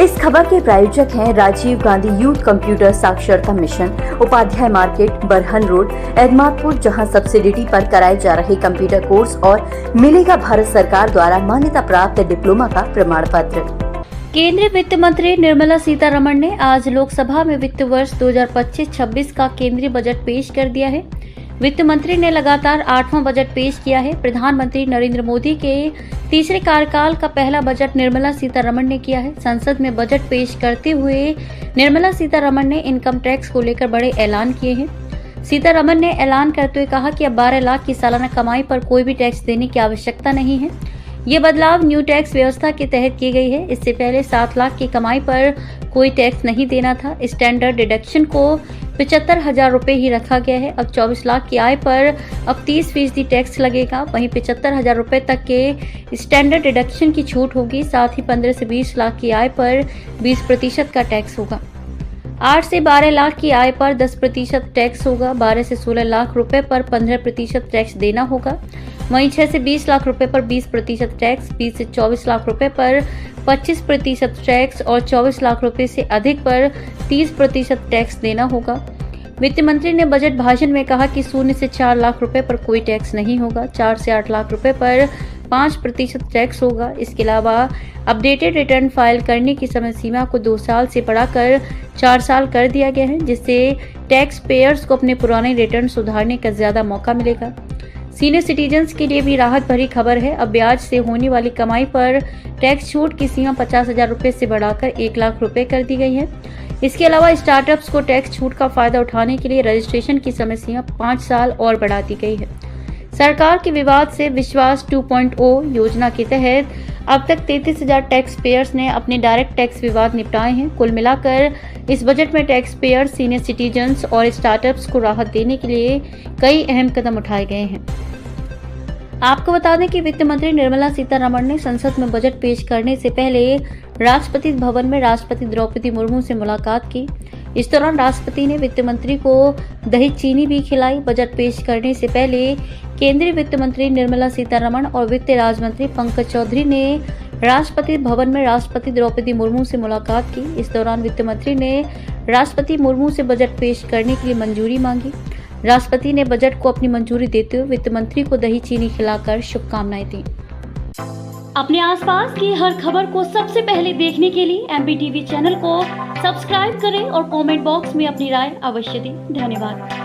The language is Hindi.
इस खबर के प्रायोजक हैं राजीव गांधी यूथ कंप्यूटर साक्षरता मिशन, उपाध्याय मार्केट, बरहन रोड, एदमातपुर, जहां सब्सिडिटी पर कराए जा रहे कंप्यूटर कोर्स और मिलेगा भारत सरकार द्वारा मान्यता प्राप्त डिप्लोमा का प्रमाण पत्र। केंद्रीय वित्त मंत्री निर्मला सीतारमण ने आज लोकसभा में वित्त वर्ष 2025-26 का केंद्रीय बजट पेश कर दिया है। वित्त मंत्री ने लगातार 8वां बजट पेश किया है। प्रधानमंत्री नरेंद्र मोदी के तीसरे कार्यकाल का पहला बजट निर्मला सीतारमण ने किया है। संसद में बजट पेश करते हुए निर्मला सीतारमण ने इनकम टैक्स को लेकर बड़े ऐलान किए हैं। सीतारमण ने ऐलान करते हुए कहा कि अब 12 लाख की सालाना कमाई पर कोई भी टैक्स देने की आवश्यकता नहीं है। ये बदलाव न्यू टैक्स व्यवस्था के तहत की गई है। इससे पहले 7 लाख की कमाई पर कोई टैक्स नहीं देना था। स्टैंडर्ड डिडक्शन को 75,000 रुपए ही रखा गया है। अब 24 लाख की आय पर अब 30% टैक्स लगेगा। वहीं 75,000 रुपए तक के स्टैंडर्ड डिडक्शन की छूट होगी। साथ ही 15 से 20 लाख की आय पर 20% का टैक्स होगा। 8 से 12 लाख की आय पर 10% टैक्स होगा। 12 से 16 लाख रुपए पर 15% टैक्स देना होगा। वहीं 6 से 20 लाख रुपए पर 20% टैक्स, 20 से 24 लाख रुपए पर 25% टैक्स और 24 लाख रुपए से अधिक पर 30% टैक्स देना होगा। वित्त मंत्री ने बजट भाषण में कहा कि 0 से 4 लाख रुपए पर कोई टैक्स नहीं होगा। 4 से 8 लाख रुपए पर 5% टैक्स होगा। इसके अलावा अपडेटेड रिटर्न फाइल करने की समय सीमा को 2 साल से बढ़ाकर 4 साल कर दिया गया है, जिससे टैक्स पेयर्स को अपने पुराने रिटर्न सुधारने का ज्यादा मौका मिलेगा। सीनियर सिटीजन्स के लिए भी राहत भरी खबर है। अब ब्याज से होने वाली कमाई पर टैक्स छूट की सीमा 50,000 रुपए से बढ़ाकर 1 लाख रुपए कर दी गई है। इसके अलावा स्टार्टअप्स को टैक्स छूट का फायदा उठाने के लिए रजिस्ट्रेशन की समय सीमा 5 साल और बढ़ा दी गई है। सरकार के विवाद से विश्वास 2.0 योजना के तहत अब तक 33,000 टैक्स पेयर्स ने अपने डायरेक्ट टैक्स विवाद निपटाए हैं। कुल मिलाकर इस बजट में टैक्स पेयर, सीनियर सिटीजन्स और स्टार्टअप्स को राहत देने के लिए कई अहम कदम उठाए गए हैं। आपको बता दें कि वित्त मंत्री निर्मला सीतारमण ने संसद में बजट पेश करने से पहले राष्ट्रपति भवन में राष्ट्रपति द्रौपदी मुर्मू से मुलाकात की। इस दौरान राष्ट्रपति ने वित्त मंत्री को दही चीनी भी खिलाई। बजट पेश करने से पहले केंद्रीय वित्त मंत्री निर्मला सीतारमण और वित्त राज्य मंत्री पंकज चौधरी ने राष्ट्रपति भवन में राष्ट्रपति द्रौपदी मुर्मू से मुलाकात की। इस दौरान वित्त मंत्री ने राष्ट्रपति मुर्मू से बजट पेश करने के लिए मंजूरी मांगी। राष्ट्रपति ने बजट को अपनी मंजूरी देते हुए वित्त मंत्री को दही चीनी खिलाकर शुभकामनाएं दी। अपने आसपास की हर खबर को सबसे पहले देखने के लिए MBTV चैनल को सब्सक्राइब करें और कमेंट बॉक्स में अपनी राय अवश्य दें। धन्यवाद।